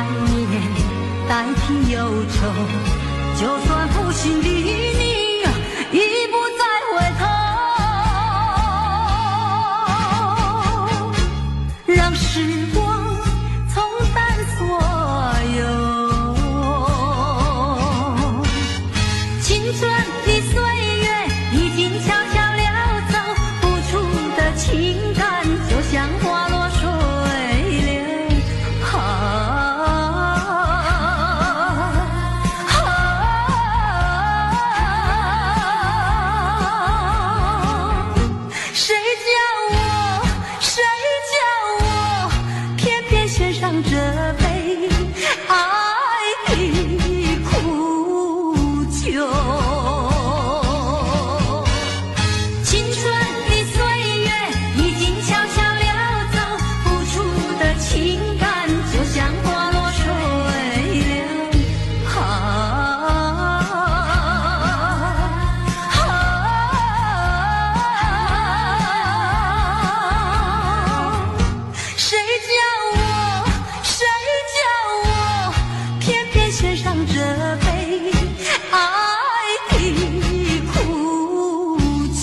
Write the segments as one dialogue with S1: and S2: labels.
S1: 怀念代替忧愁，就算负心的你已不再回头，让时光冲淡所有。青春的岁月已经悄悄溜走，付出的情感就像花落水流。谁叫我偏偏献上这杯爱的苦酒。青春的岁月已经悄悄溜走，付出的情感就像花落水流。谁叫我偏偏献上这杯爱的苦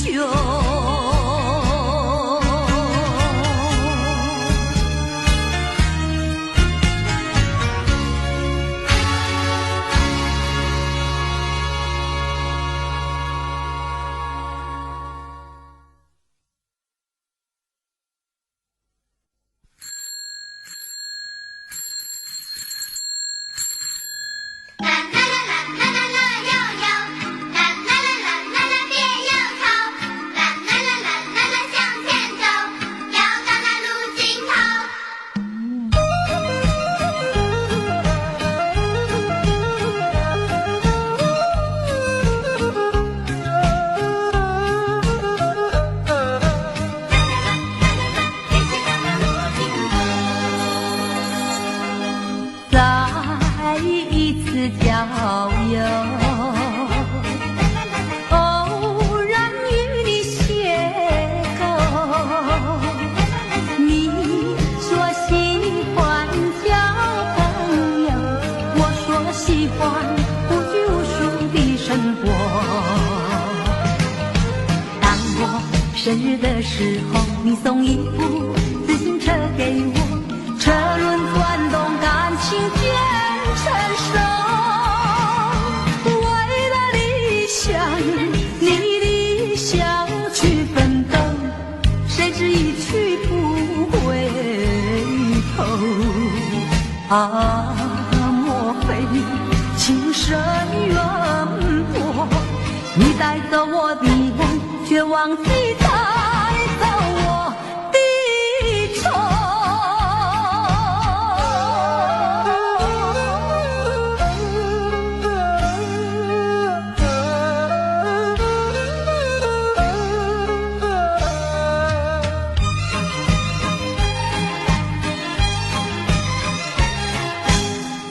S1: 酒。
S2: 啦啦啦啦啦啦啦悠悠，啦啦啦啦啦啦别忧愁，啦啦啦啦啦啦向前走，要到那路尽头。
S1: 再一次郊游，偶然与你邂逅，你说喜欢交朋友，我说喜欢无拘无束的生活。当我生日的时候，你送一部自行车给我，车轮转动，感情渐成熟。为了理想，你理想去奋斗，谁知一去不回头。莫非情深缘薄？你带走我的梦，却忘记带走我的愁。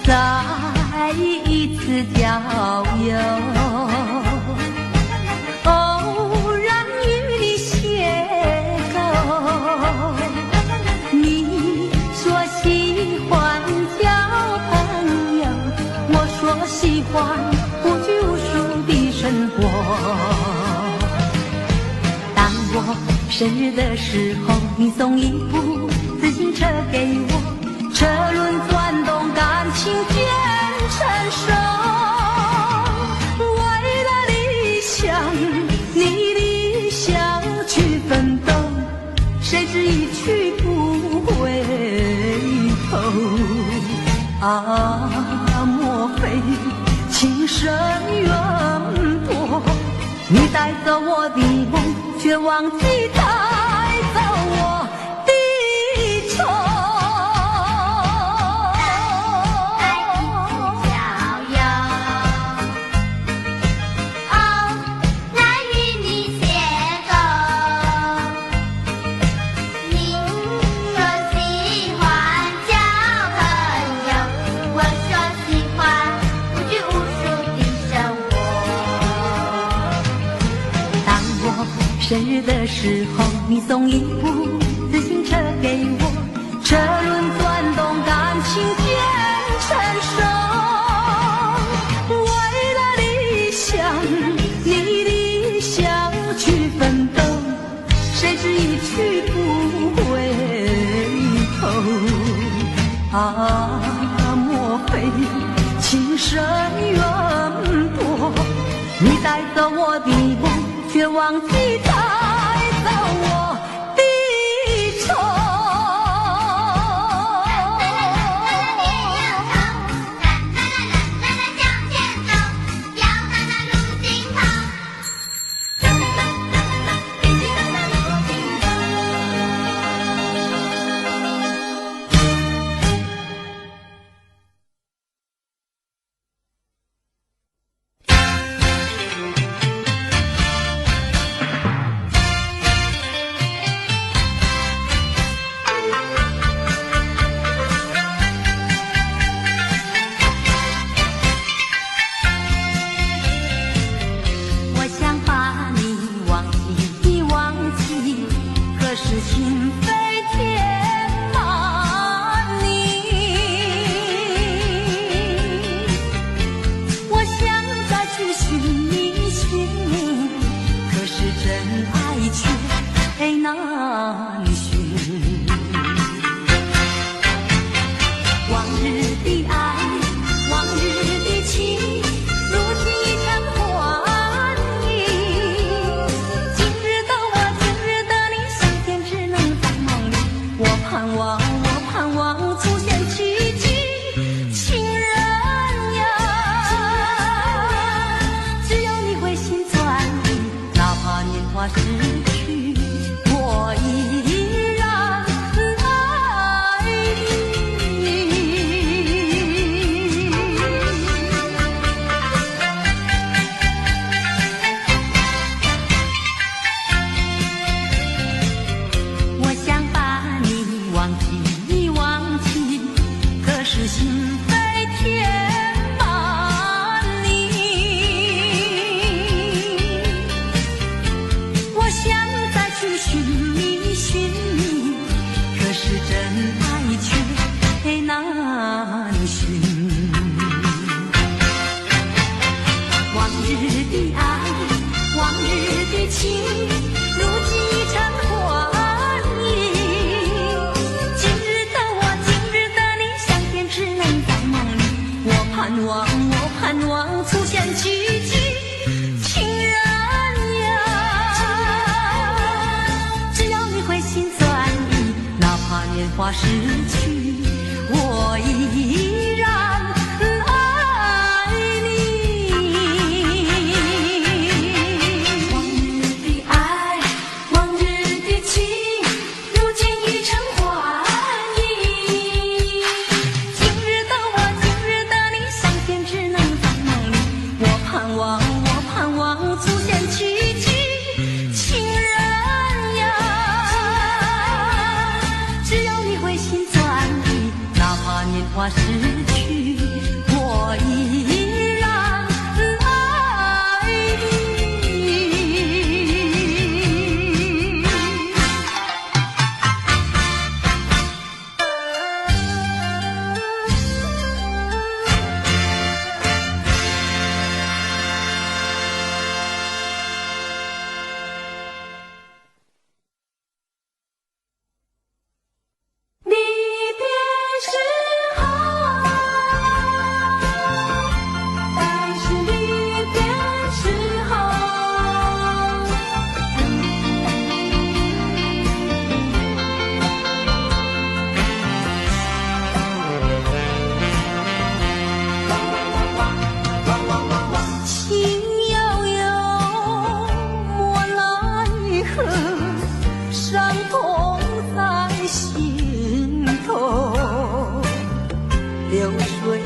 S1: 再一次郊游，偶然与你邂逅，你说喜欢交朋友，我说喜欢无拘无束的生活。当我生日的时候，你送一部自行车给我，车轮转动，感情渐成熟。为了理想，你理想去奋斗，谁知一去不回头。莫非情深缘薄？你带走我的梦，却忘记带走我的愁。生日的时候，你送一部自行车给我，车轮转动，感情渐啊，莫非情深缘薄？你带走我的梦，却忘记带走我的愁。花逝去，我依然爱你。往日的爱，往日的情，如今已成幻影。今日的我，今日的你，相见只能在梦里。我盼望，我盼望出现奇迹。花逝去，我依然爱你。离别时。流水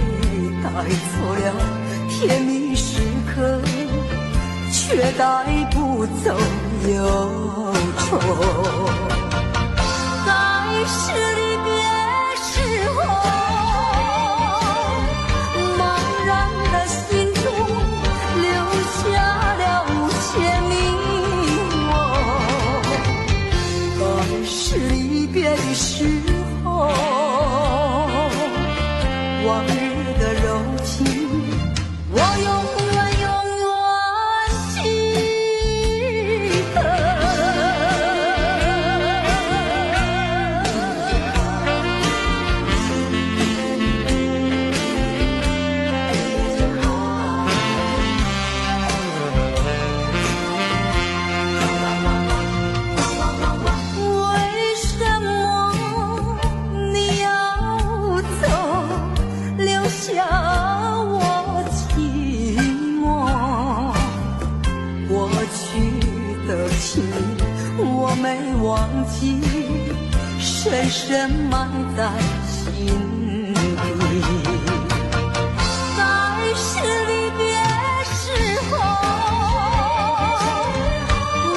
S1: 带走了甜蜜时刻，却带不走忧愁。在是离别时候，茫然的心中留下了千迷惘。在是离别的时候，往日的柔情，我永远记得。深埋在心底。在是离别时候，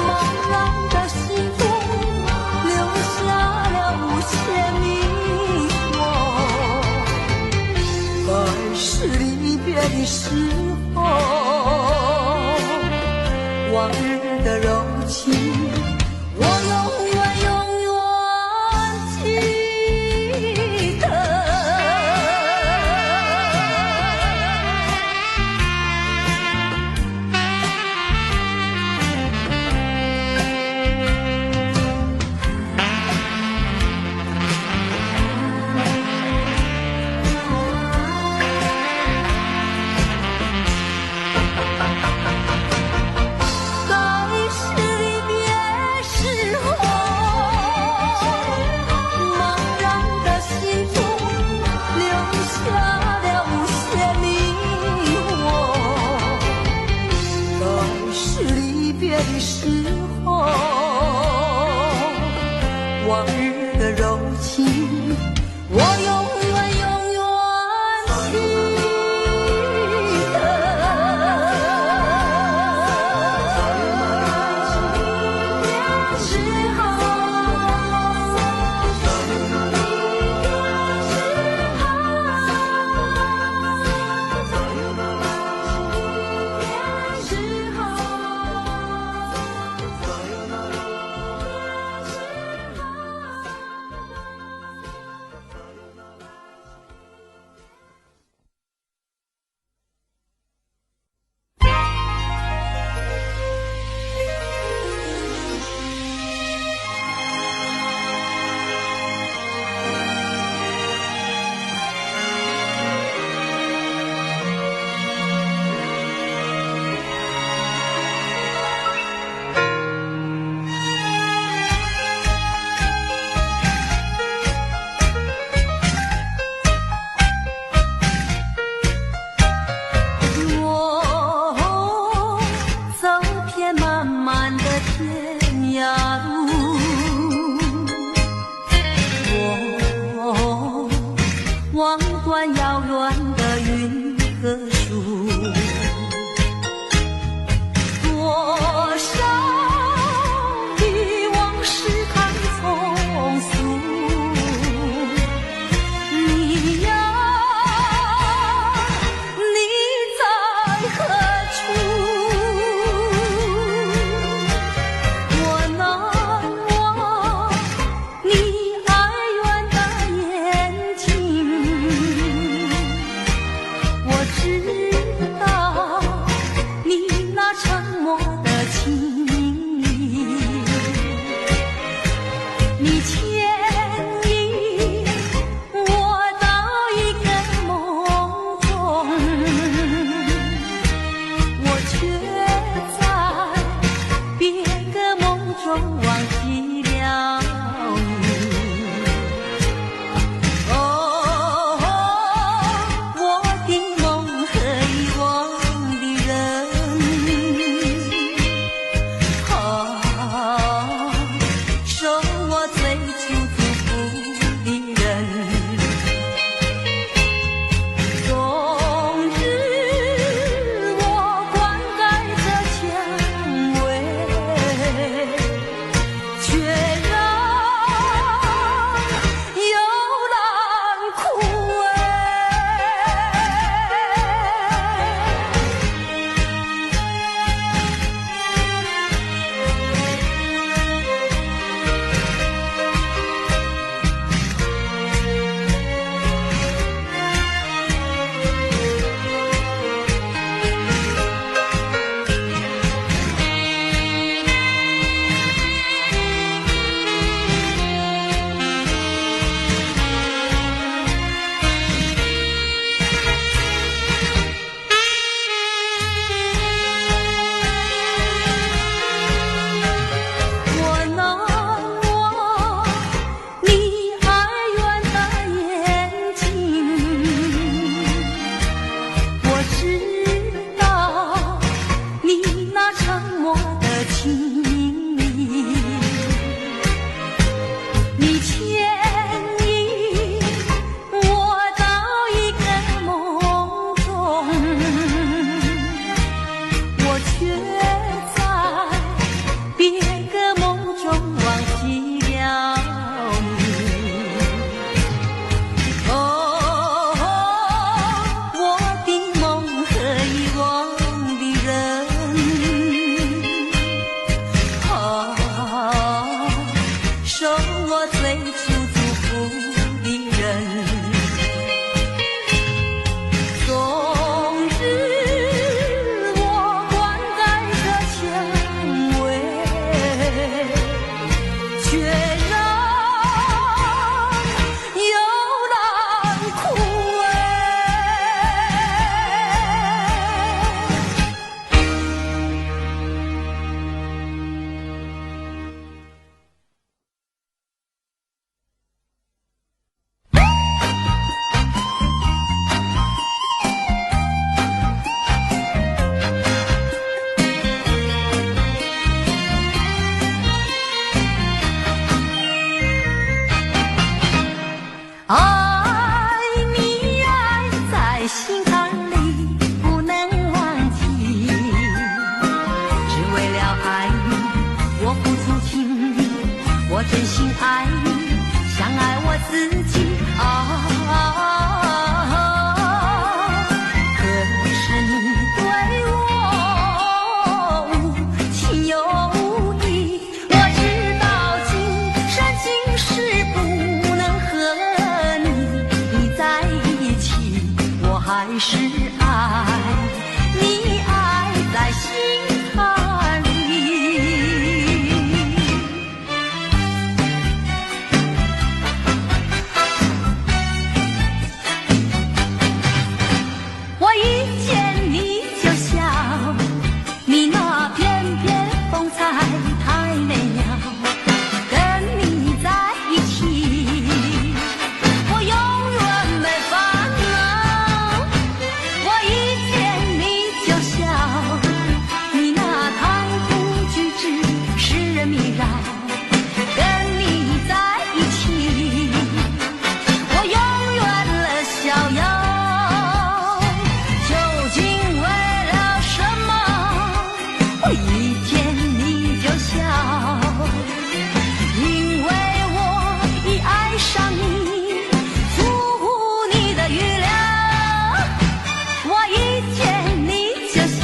S1: 茫然的心中留下了无限迷惑。在是离别的时候，往日的柔情，我永远记得。的时候，往日的柔情，我永远记望断遥远的云和树，多少的往事太匆促。你呀，你在何处？我难忘你爱远的眼睛。我知苦哎。爱你爱在心坎里不能忘记，只为了爱你我付出情意，我真心爱你像爱我自己可是你对我无情有无义，我知道今生今世不能和你在一起，我还是爱你爱在心坎里。我一见你就笑，你那翩翩风采太美妙，跟你在一起我永远没烦恼。我一见你就笑，你那谈吐举止使人迷绕，跟你在一起我永远乐逍遥。究竟为了什么我一见你就笑？因为我已爱上你，出乎你的预料。我一见你就笑，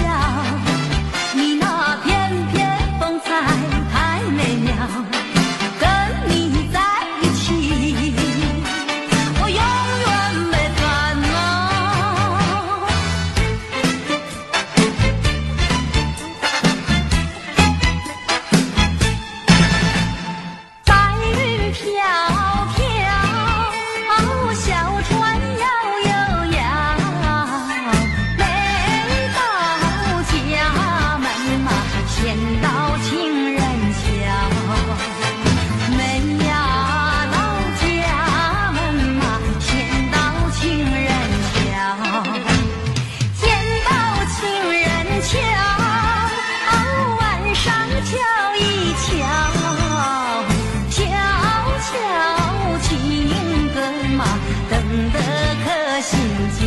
S1: 你那翩翩风采太美妙，跟你在一起我永远没烦恼。白云飘飘，小船摇悠摇，每到家门嘛，先到情人桥。每呀到家门嘛，先到情人桥。见到情人桥，晚上瞧一瞧，悄悄情歌嘛，等得可心焦。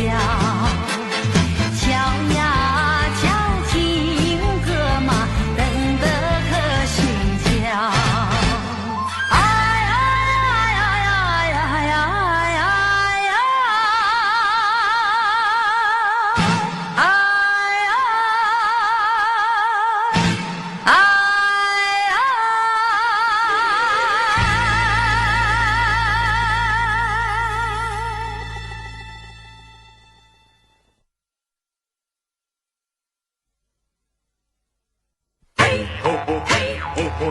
S1: 瞧呀瞧情歌嘛，等得可心焦。哎哎哎哎哎哎哎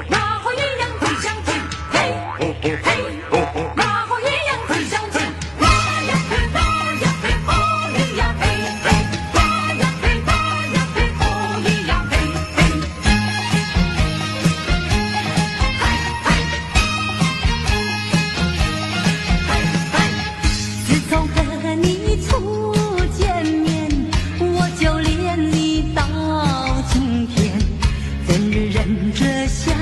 S3: 马后鸳鸯对相亲，嘿，马后鸳鸯对相亲，马呀嘿，马呀嘿，哦咿呀嘿嘿，马呀嘿，马呀嘿，哦咿呀嘿嘿，
S1: 自从和你初见面，我就恋你到今天，怎日忍着想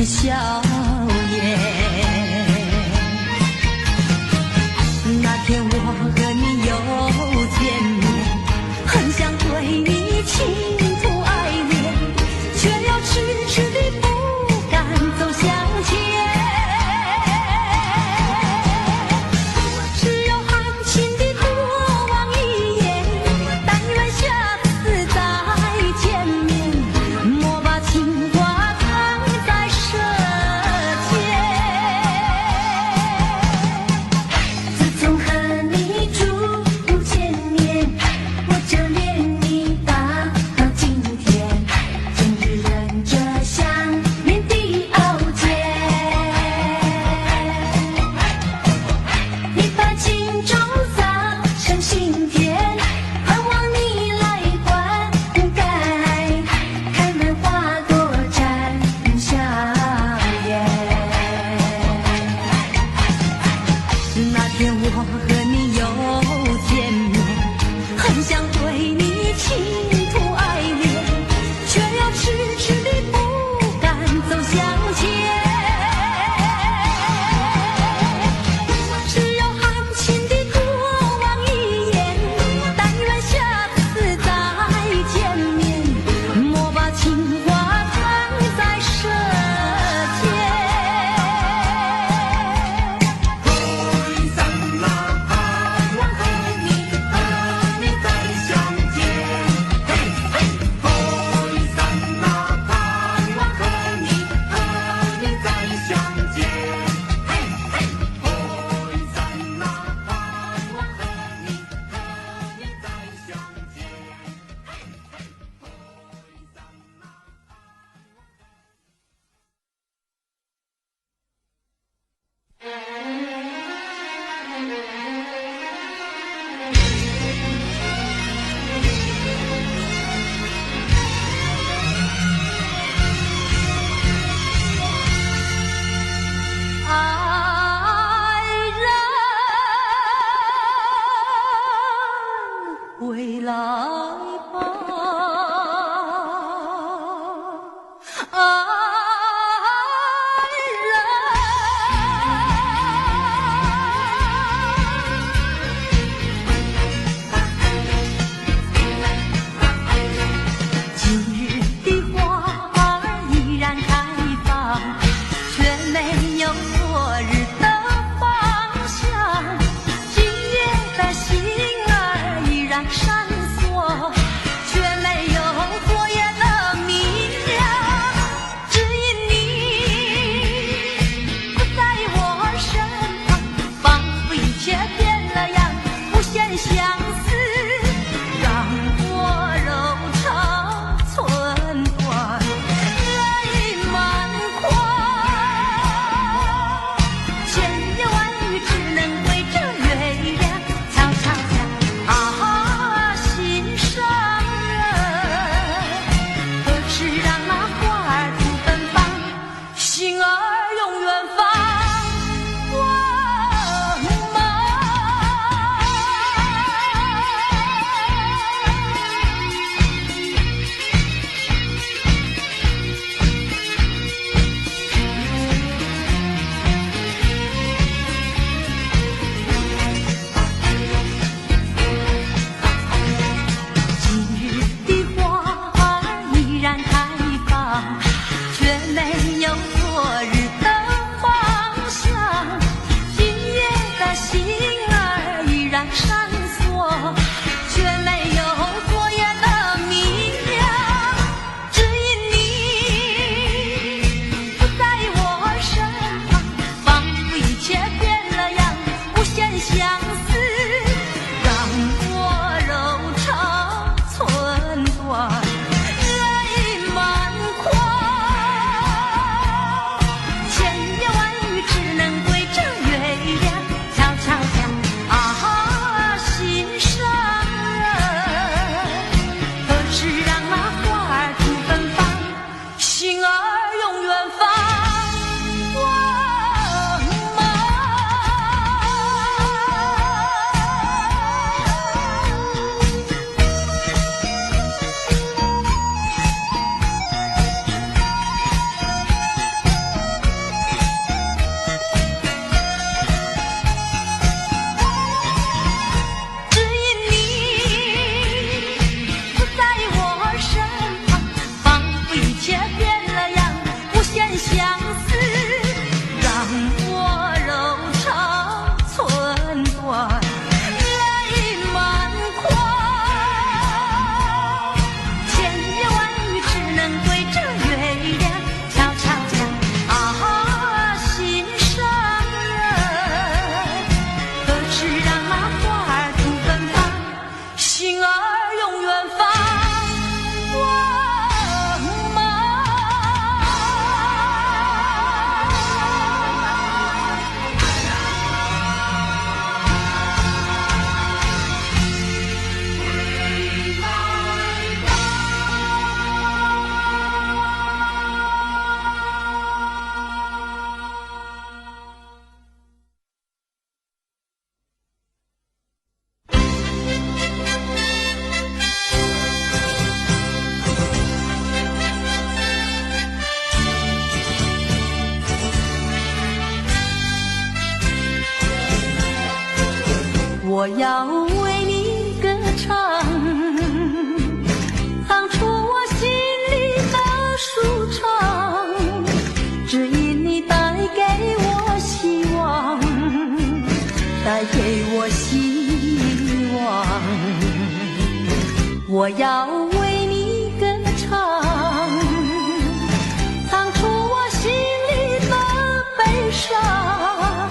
S1: 笑颜。那天我和你又见面，很想对你倾吐爱恋，却又迟迟地不敢走向前。只有含情地多望一眼，但愿下次再见面，莫把情话藏在舌尖。自从和你初见面，我就恋你到今天，终日忍着想念的熬煎。你把情种撒成心田，盼望你来灌溉，开满花朵绽笑颜。那天我和你又见面，很想对你倾吐爱恋，却又迟迟地不敢走向前。只有含情地多望一眼，但愿下次再见面，莫把情话藏在舌尖。爱人回来吧，爱人。今日的花儿依然开放，却没有昨日的芳香。今夜的星儿依然闪烁，却没有昨夜的明亮。只因你不在我身旁，仿佛一切变了样，无限相思让我柔肠寸断，泪满眶。我要为你歌唱，唱出我心里的舒畅，只因你带给我希望，带给我希望。我要为你歌唱，唱出我心里的悲伤，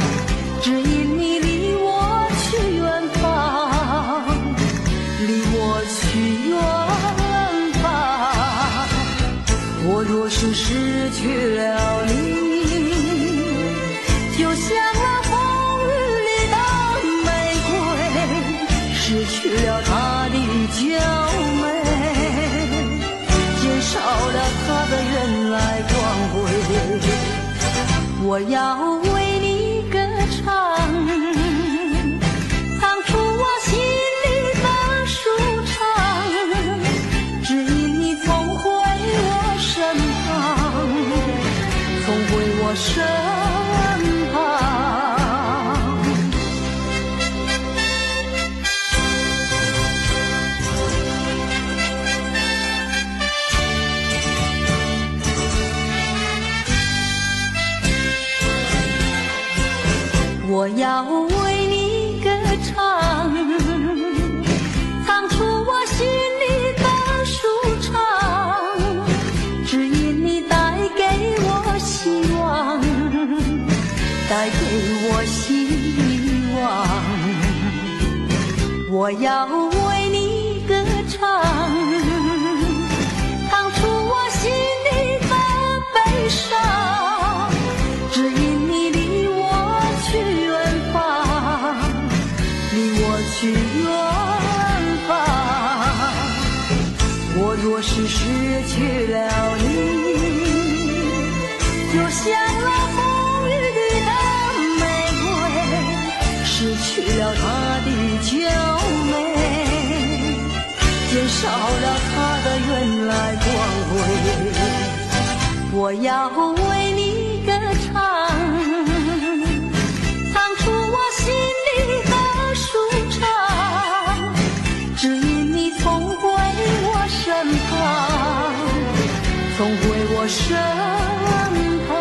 S1: 只因你离我去远方，离我去远方。我若是失去了你，就像那风雨里的玫瑰，失去了它的娇美，减少了它的原来光辉。我要为你歌唱，唱出我心里的舒畅，只因你重回我身旁，重回我身旁。我要为你歌唱，唱出我心里的舒畅，只因你带给我希望，带给我希望。我要为你歌唱，唱出我心里的悲伤，只因你离我去远方，离我去远方。我若是失去了你，就像那风雨里的玫瑰，失去了它的娇美，减少了它的原来光辉。我要为你歌唱，唱出我心里的舒畅，只因你重回我身旁，重回我身旁。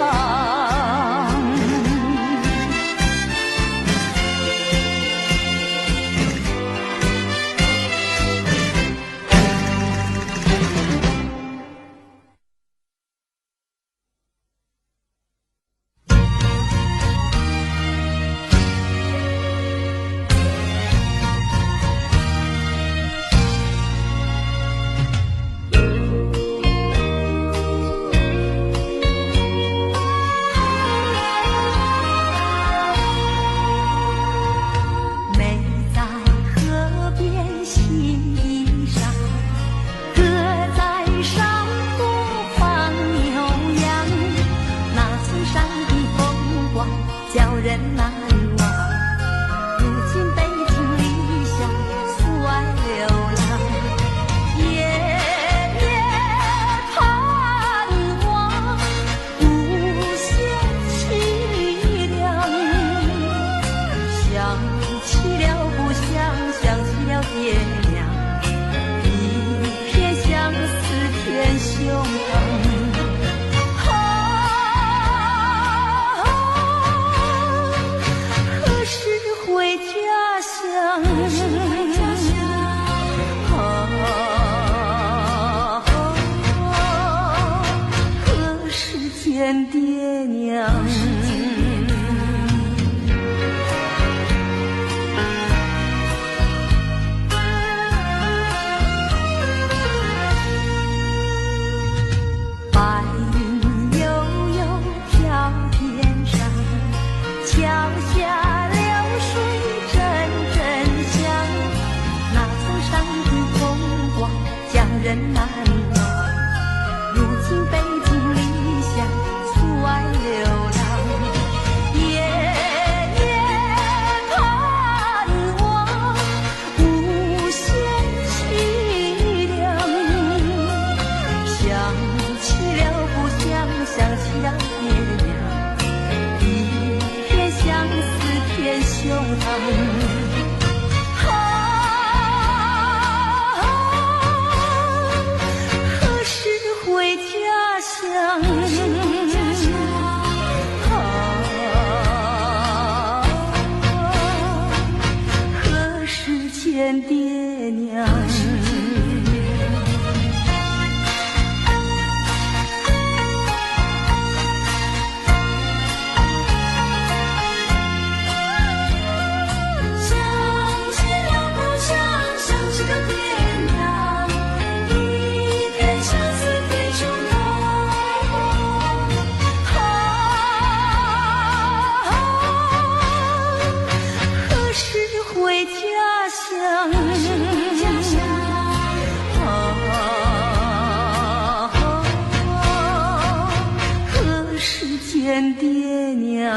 S1: 见爹娘。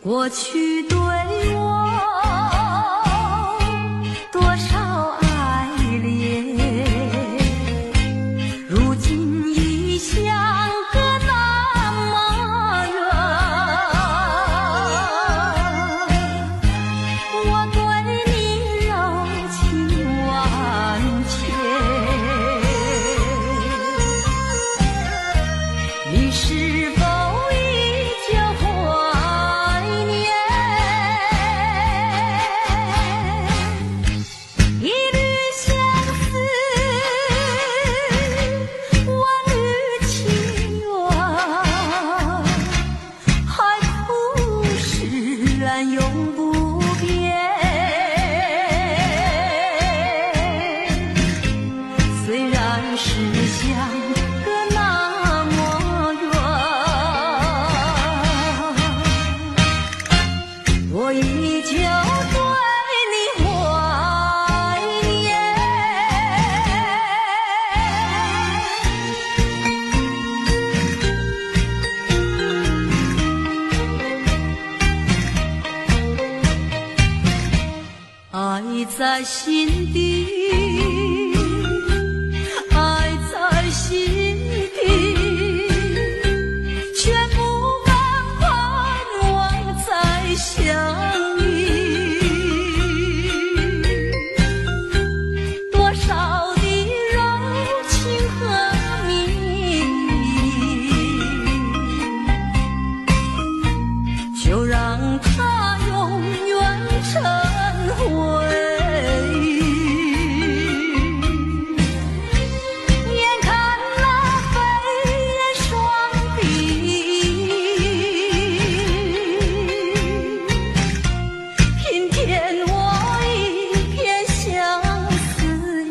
S1: 过去对我多少爱恋，如今已相隔那么远。我对你柔情万千，你是否依旧怀念？一缕相思，万缕情缘，海枯石烂永不变。虽然是相隔那么远，我依旧对你怀念。爱在心底，爱在心底，却不敢盼望再相遇。多少的柔情和蜜意，就让它永远成回忆。眼看那飞燕双臂，平添我一片相思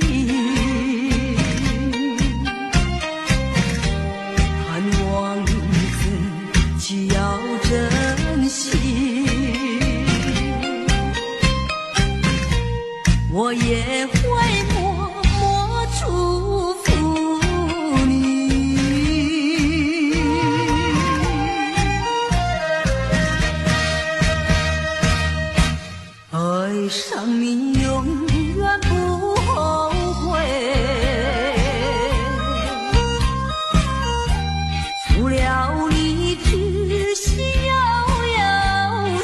S1: 意。盼望自己要珍惜，我也会默默祝福你。爱上你永远不后悔，除了你知心又有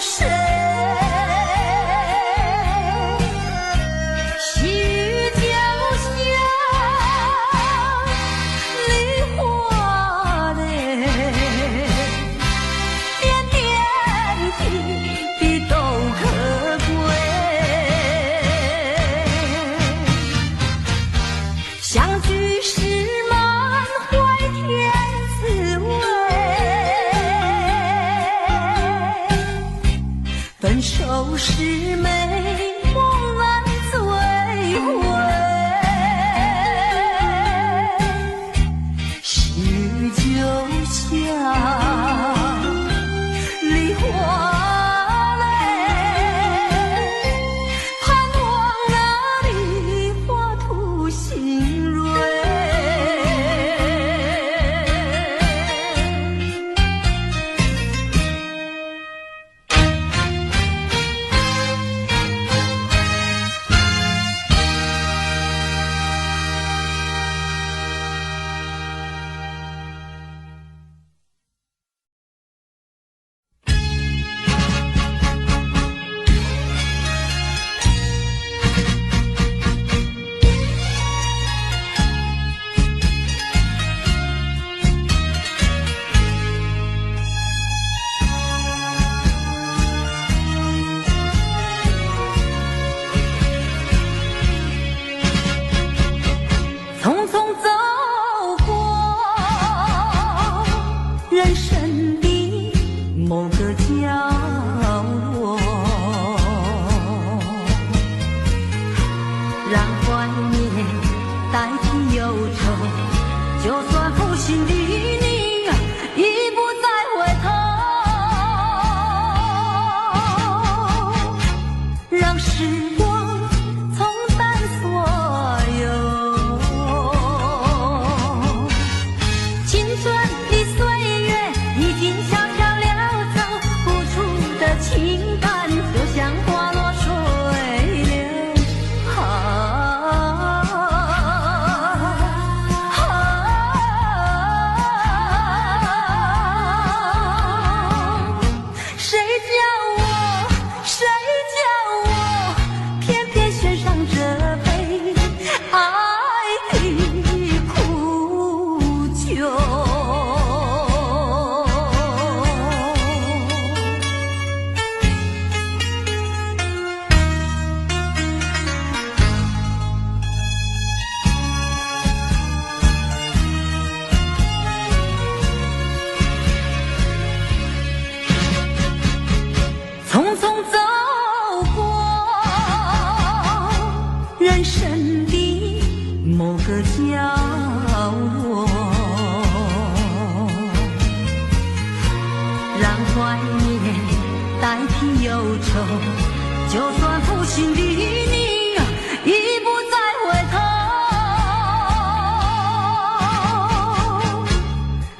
S1: 谁？细雨就像梨花泪，点点滴滴都可贵。相聚时满怀甜滋味，分手时美梦难追回。细雨就像梨花泪，盼望那梨花吐新蕊。匆匆走过人生的某个角落，让怀念代替忧愁，就算负心的你已不再回头，让时光冲淡所有。青春的岁月已经悄悄溜走，付出的情感就像花落水流。谁叫我偏偏选上这杯爱的苦酒？匆匆走过人生的某个角落，让怀念代替忧愁，就算负心的你已不再回头，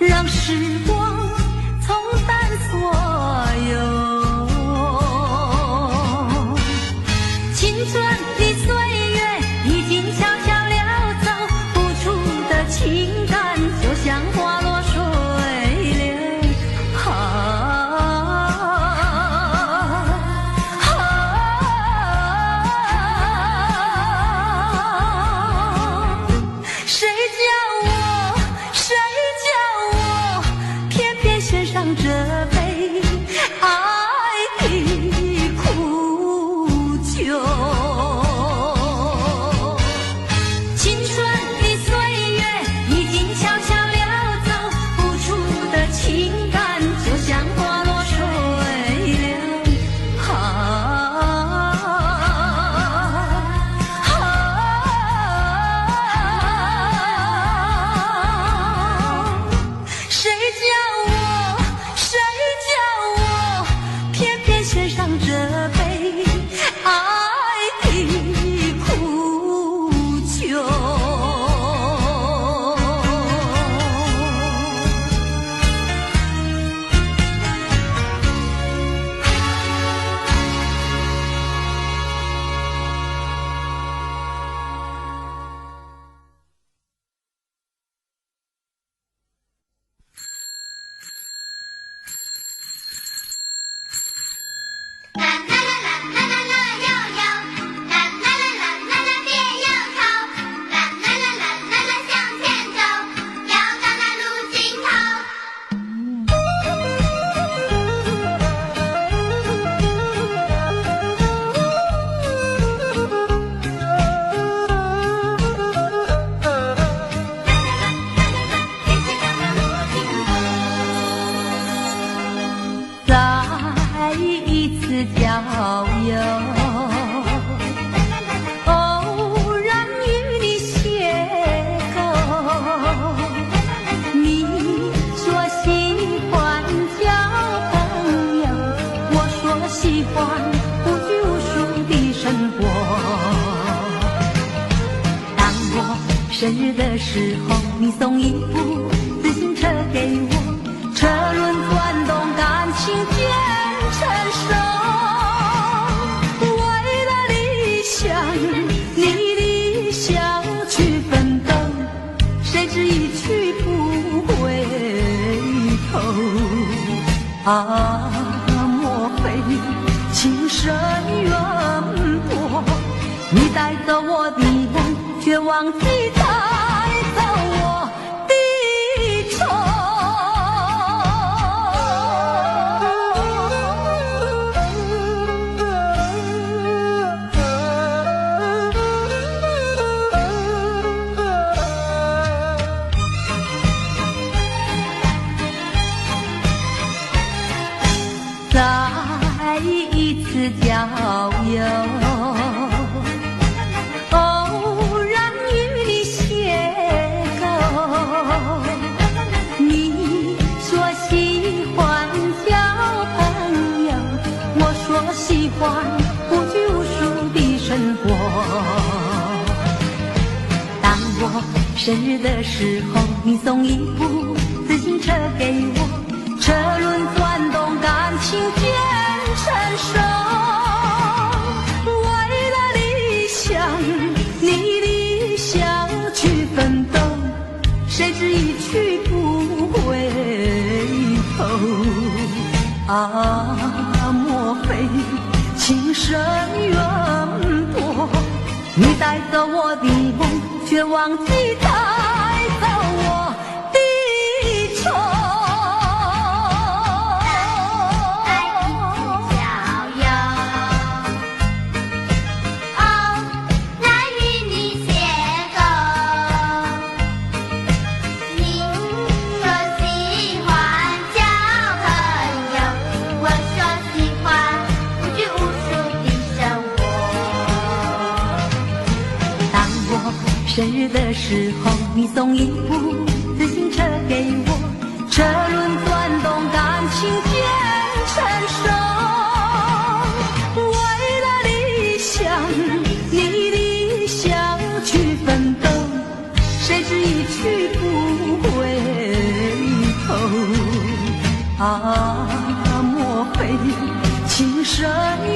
S1: 让时光冲淡所有。青春的岁月已经悄悄溜走，付出的情感就像花落水流。谁叫我偏偏选上这杯爱的苦酒？青春的岁月已经悄悄溜走，付出的情感就像花落水流。谁叫我偏偏选上这杯爱的苦酒？
S2: 啦啦啦啦啦啦啦悠悠，啦啦啦啦啦啦别忧愁，啦啦啦啦啦啦向前走，要到那路尽头。
S1: 再一次郊游，偶然与你邂逅，你说喜欢交朋友，我说喜欢无拘无束的生活。当我生日的时候，你送一部自行车给我，车轮转动，感情渐成熟。为了理想，你理想去奋斗，谁知一去不回头。啊，莫非情深缘薄？你带走我的梦，却忘记带走我的愁。再一次郊游，偶然与你邂逅，你说喜欢交朋友，我说喜欢无拘无束的生活。当我生日的时候，你送一部自行车给我，车轮转动，感情渐成熟。为了理想，你理想去奋斗，谁知一去不回头。啊，莫非情深缘薄？你带走我的梦，却忘记带走我的愁。生日的时候，你送一部自行车给我，车轮转动，感情渐成熟。为了理想，你理想去奋斗，谁知一去不回头。啊，莫非情深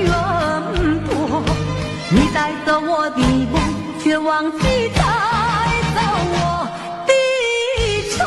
S1: 缘薄？你在走我的梦，却忘记带走我的愁。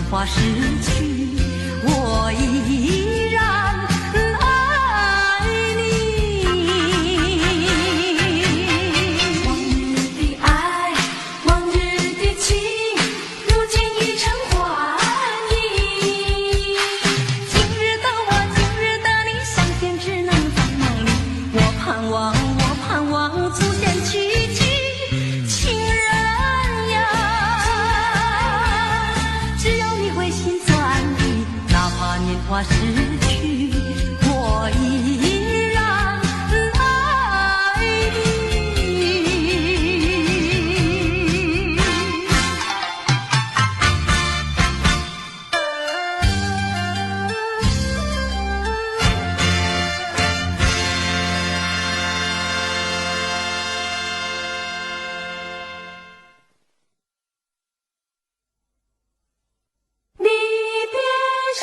S1: 花逝去，我依然爱你。往日的爱，往日的情，如今已成幻影。今日的我，今日的你，相见只能在梦里。我盼望，我盼望出现奇迹。花逝去，我依然爱你。离别时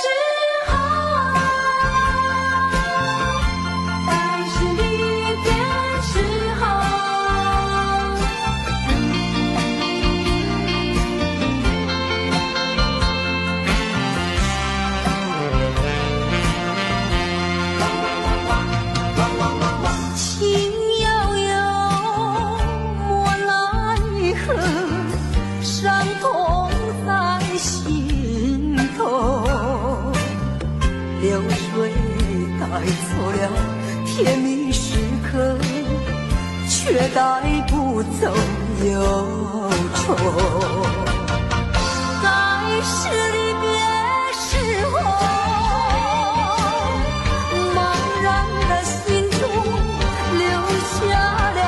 S1: 流水带走了甜蜜时刻，却带不走忧愁。该是离别时候，茫然的心中留下了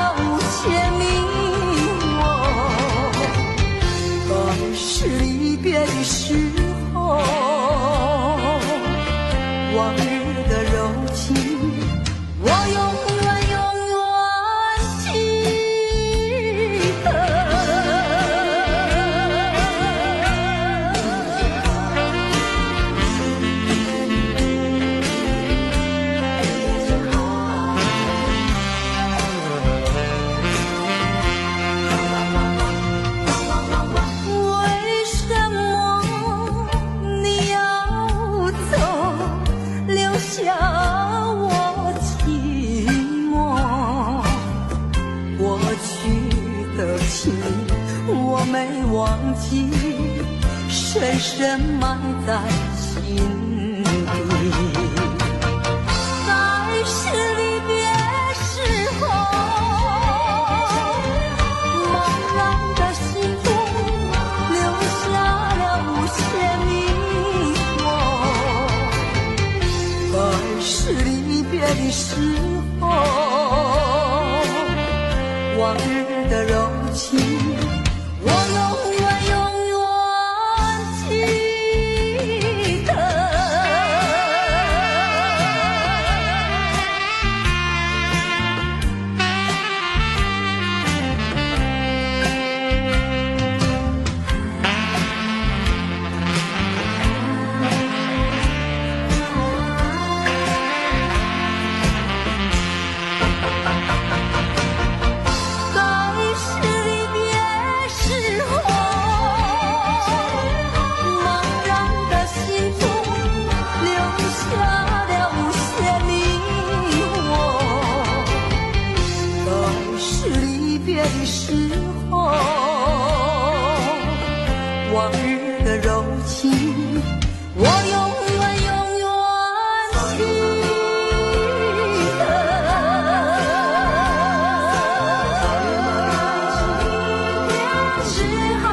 S1: 千迷惘。该是离别的时候，往日的柔情，我永远永远记得。没忘记，深深埋在心底。在是离别时候，茫然的心中留下了无限迷惑。在是离别的时候，往日的柔情，我永远永远记得。的时候，往日的柔情，我永远永远记得。时候。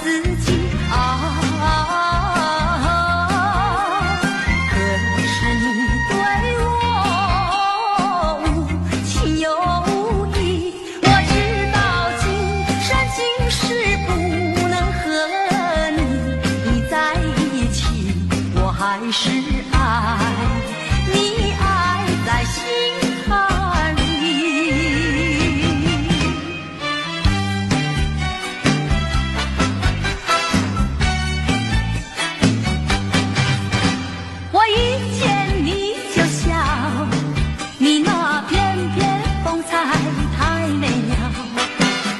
S1: 自己啊。可是你对我无情又无义，我知道今生今世不能和你在一起，我还是爱你，爱在心坎里。我一见你就笑，你那翩翩风采太美了，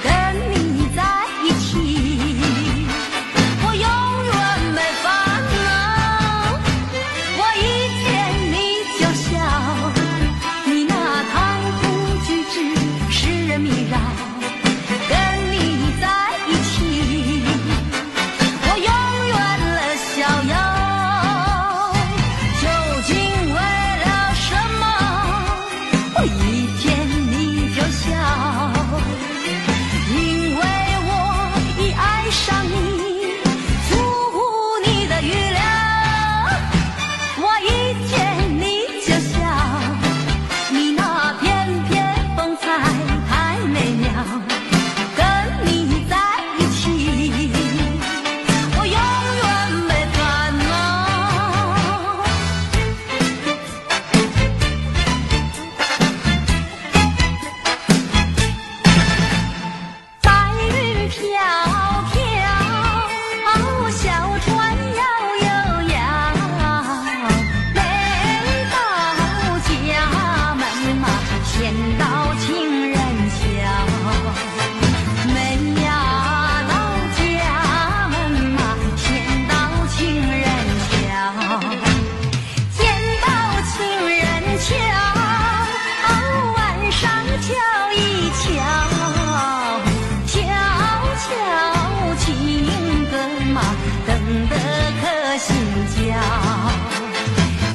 S1: 跟你在一起，我永远没烦恼。我一见你就笑，你那谈吐举止使人迷绕，跟你在一起，我永远乐逍遥。究竟为了什么？我一见你就笑，因为我已爱上你，出乎你的预料。我一见你就笑，你那翩翩风采太美妙，跟你在一起，我永远没烦恼。白云飘飘，小船摇悠摇，没到家门嘛，先到情人桥。没呀到家门嘛，先到情人桥。见到情人桥，晚上瞧一瞧，悄悄情歌嘛，等得可心焦。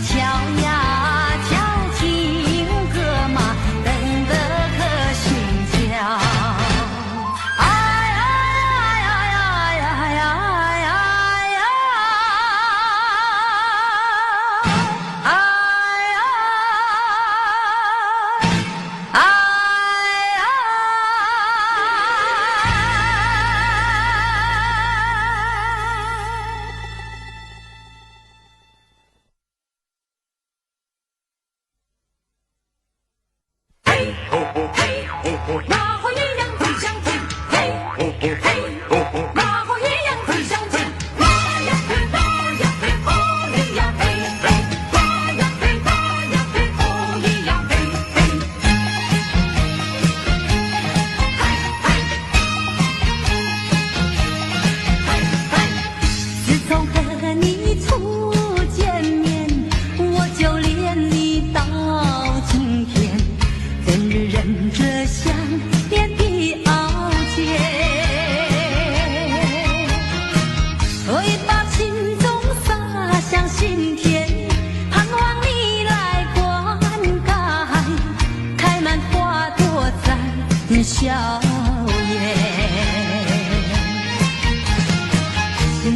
S1: 瞧呀瞧情歌嘛，等得可心焦。哎呀呀呀呀呀呀呀！哎呀！哎呀！
S3: 嘿，嘿，马虎一样很相近。嘿，嘿，马虎一样很相近。拉呀嘿，拉呀嘿，哦咿呀嘿，嘿，拉呀嘿，拉呀嘿，哦咿呀嘿，嘿，
S1: 自从和你初见面，我就恋你到今天，怎日忍着想念的傲娇，会把心中洒向心田，盼望你来灌溉，开满花朵在笑颜。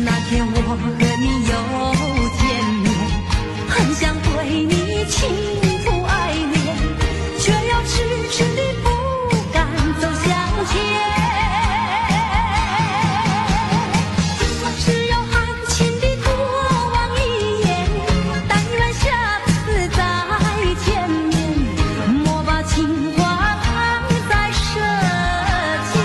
S1: 那天我和你又见面，很想对你倾吐爱恋，却又迟迟地不敢走向前。只有含情地多望一眼，但愿下次再见面，莫把情话藏在舌尖。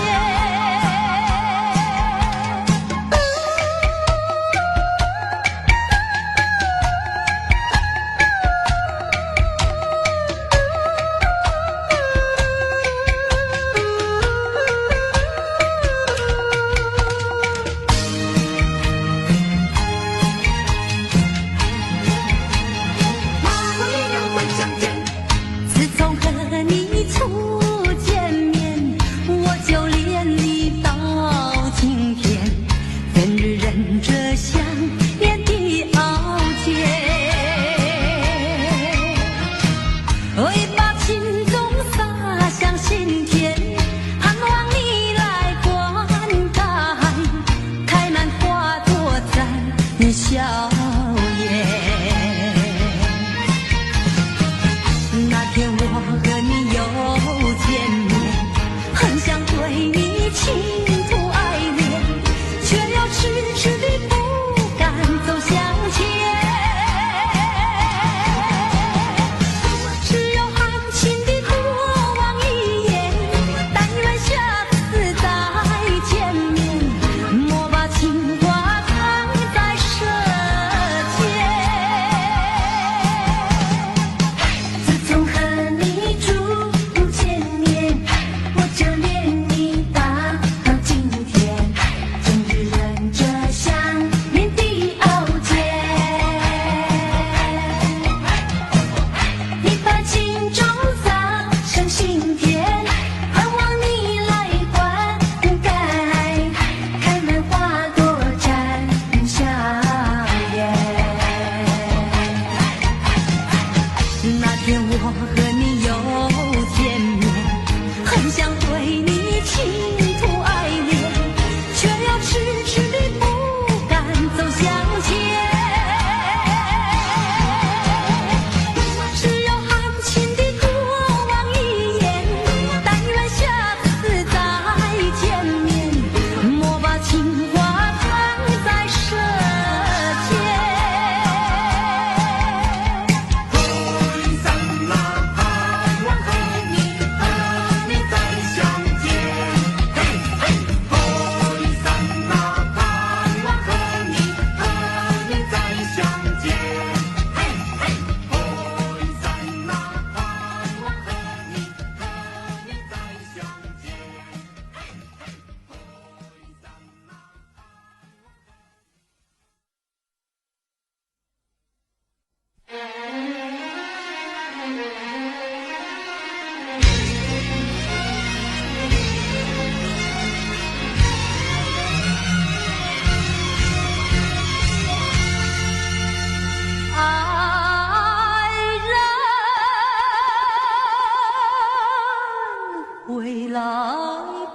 S1: 回来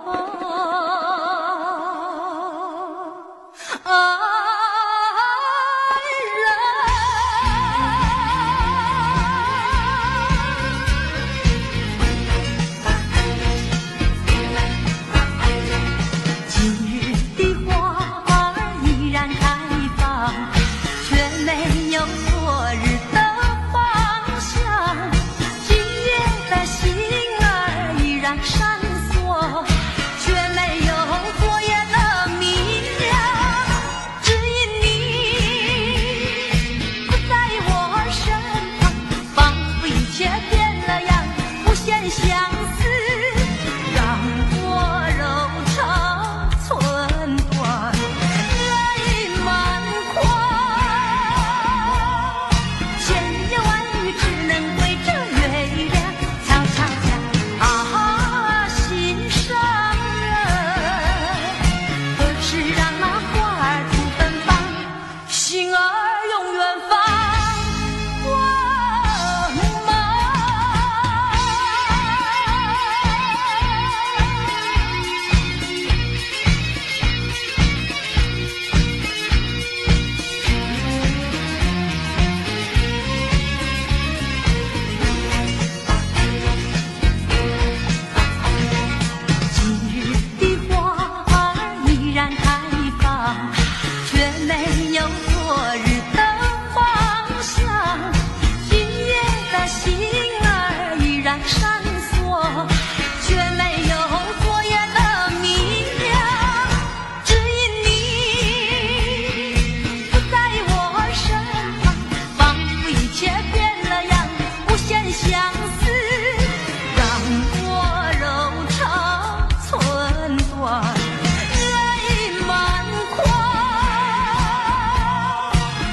S1: 吧，爱人。今日的花儿依然开放，却没有昨日的芳香。今夜的星儿依然闪烁，却没有昨夜的明亮。只因你不在我身旁，仿佛一切变了样，无限相思让我柔肠寸断，泪满眶。千言万语只能对着月亮悄悄讲，啊，心上人，何时让那花儿吐芬芳，心儿永远放光芒。今日的花儿依然开放，却没有昨日的芳香。今夜的星儿依然闪烁，却没有昨夜的明亮。只因你不在我身旁，仿佛一切变了样，无限相思让我柔肠寸断，泪满眶。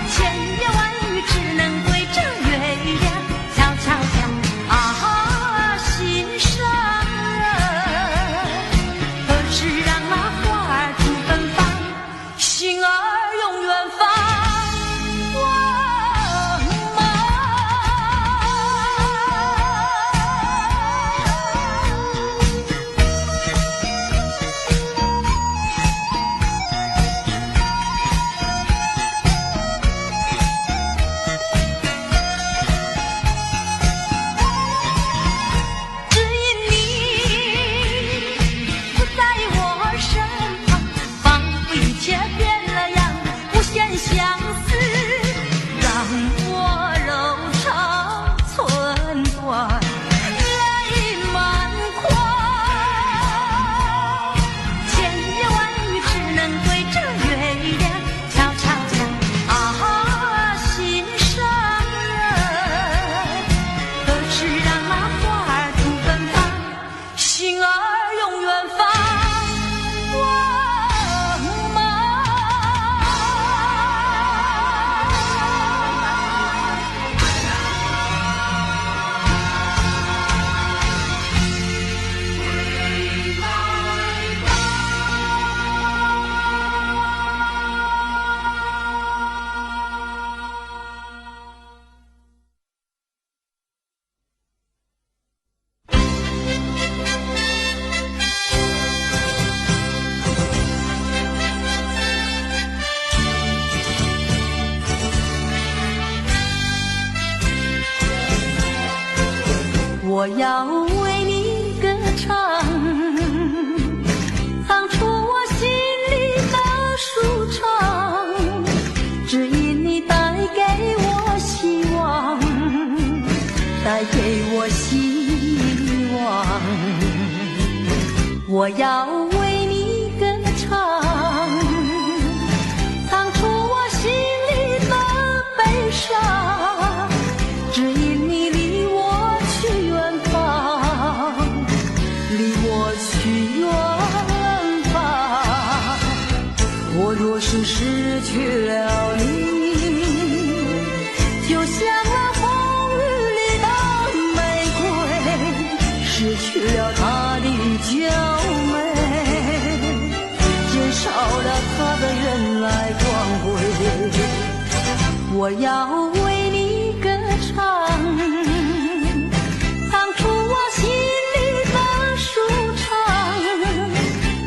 S1: 千言万语只能对着月亮悄悄讲，啊，心上人，何时让那花儿吐芬芳，心儿永远放光芒。只因你不在我身旁，仿佛一切变了样，无限相思让我柔肠寸断，泪满眶。千言万语只能对着月亮悄悄讲，啊，心上人，何时让那花儿吐芬芳，心儿永远放光芒。我要为你歌唱，唱出我心里的舒畅，只因你带给我希望，带给我希望。我要为你歌唱，唱出我心里的悲伤，只因你离我去远方，离我去远方。我若是失去了你，就像那风雨里的梅了他的娇美，减少了他的人来光辉。我要为你歌唱，唱出我心里的舒畅，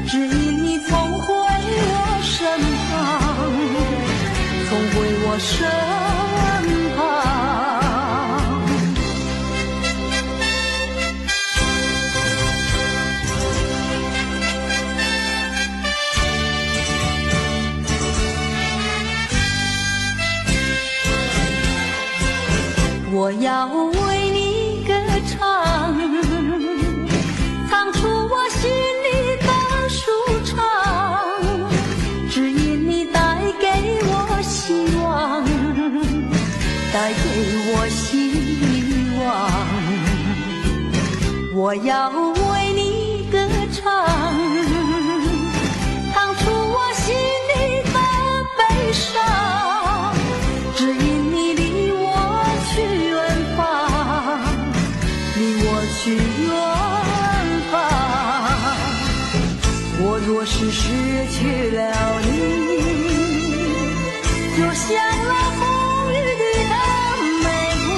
S1: 只因你总回我身旁，总回我身旁。我要为你歌唱，唱出我心里的舒畅，只因你带给我希望，带给我希望。我要为你歌唱，唱出我心里的悲伤，只因你离我去远方，离我去远方。我若是失去了你，就像那风雨的玫瑰，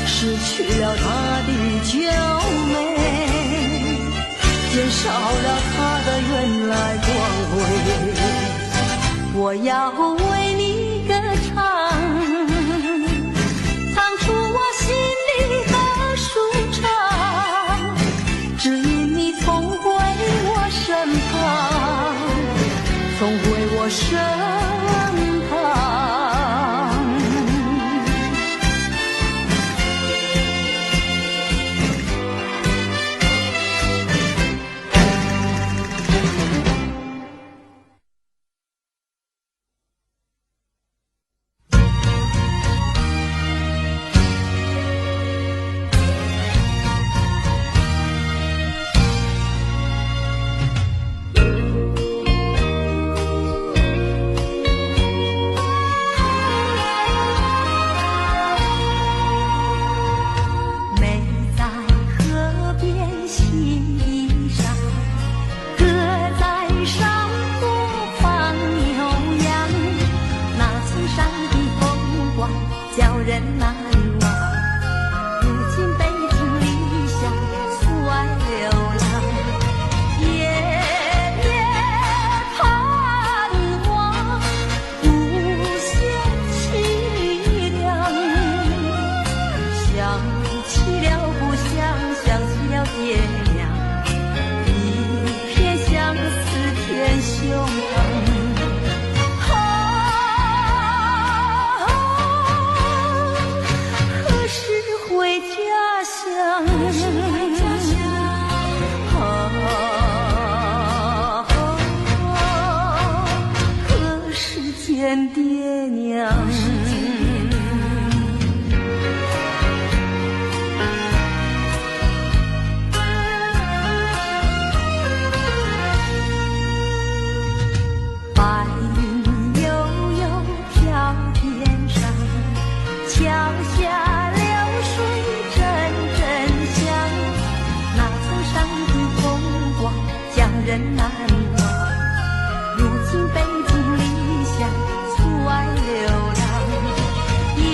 S1: 失去了它的娇美，减少了它的原来光辉。我要为你歌唱，唱出我心里的舒畅，只因你总回我身旁，总回我身旁。爹娘，白云悠悠飘天上，桥下流水阵阵响，那层山的风光将人难忘。如今北京理想出外流浪，夜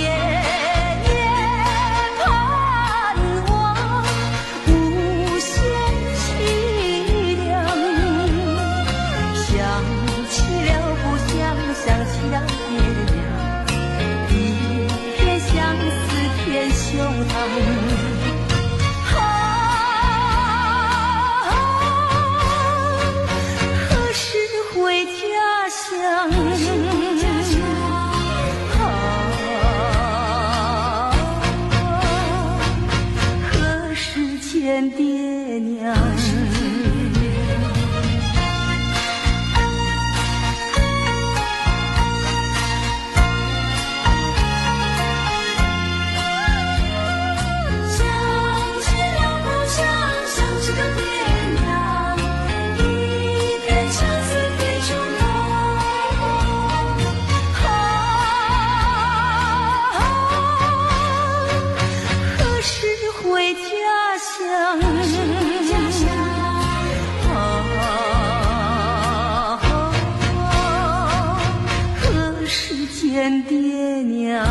S1: 夜盼望，无限凄凉。想起了故乡，想起了爹娘，一片相思填胸膛。回家乡，何时见爹娘？想起了故乡，想起了爹娘，一片相思。回家乡。见爹娘。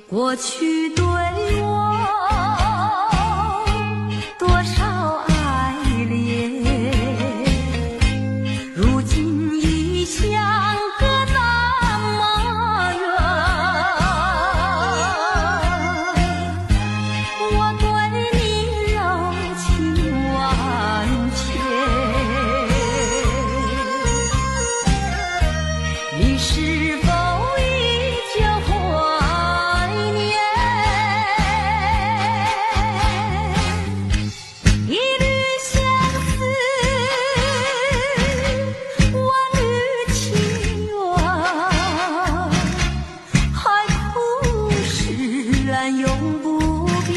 S1: 过去对我多少爱恋，如今已相隔那么远。我对你柔情万千，你是否依旧怀念？一缕相思，万缕情缘，海枯石烂永不变。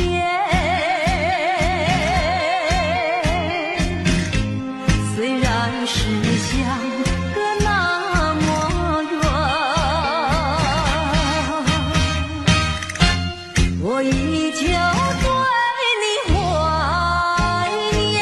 S1: 虽然是相隔那么远，我依旧对你怀念。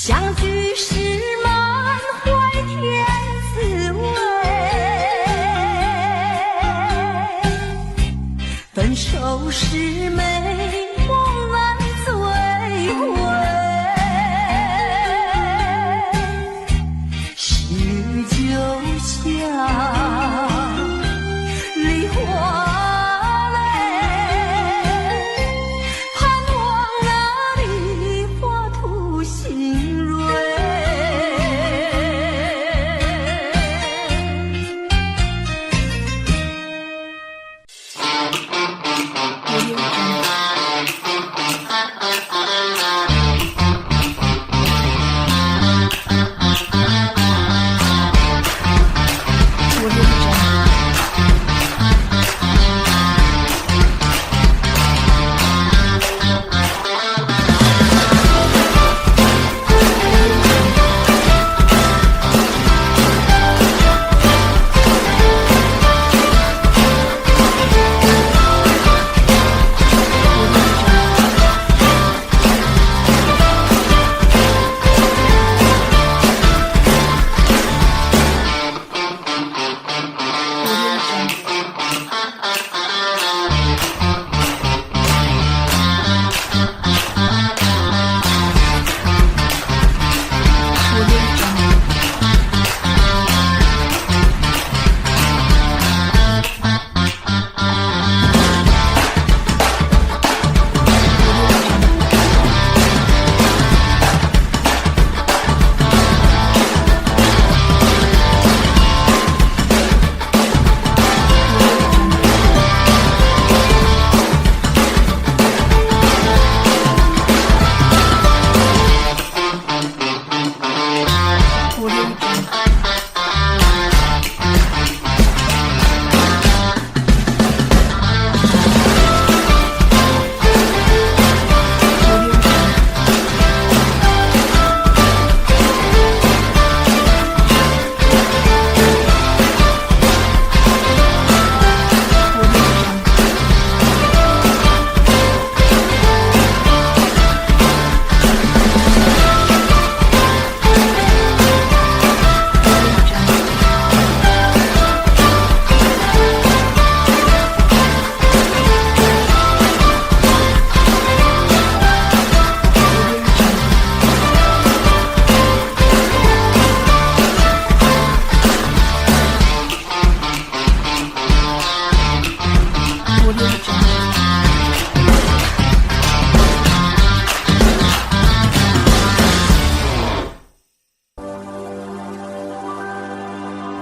S1: 相聚时满怀甜滋味，分手时美梦难追回。是就像梨花泪，盼望那梨花吐新蕊。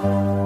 S4: Thank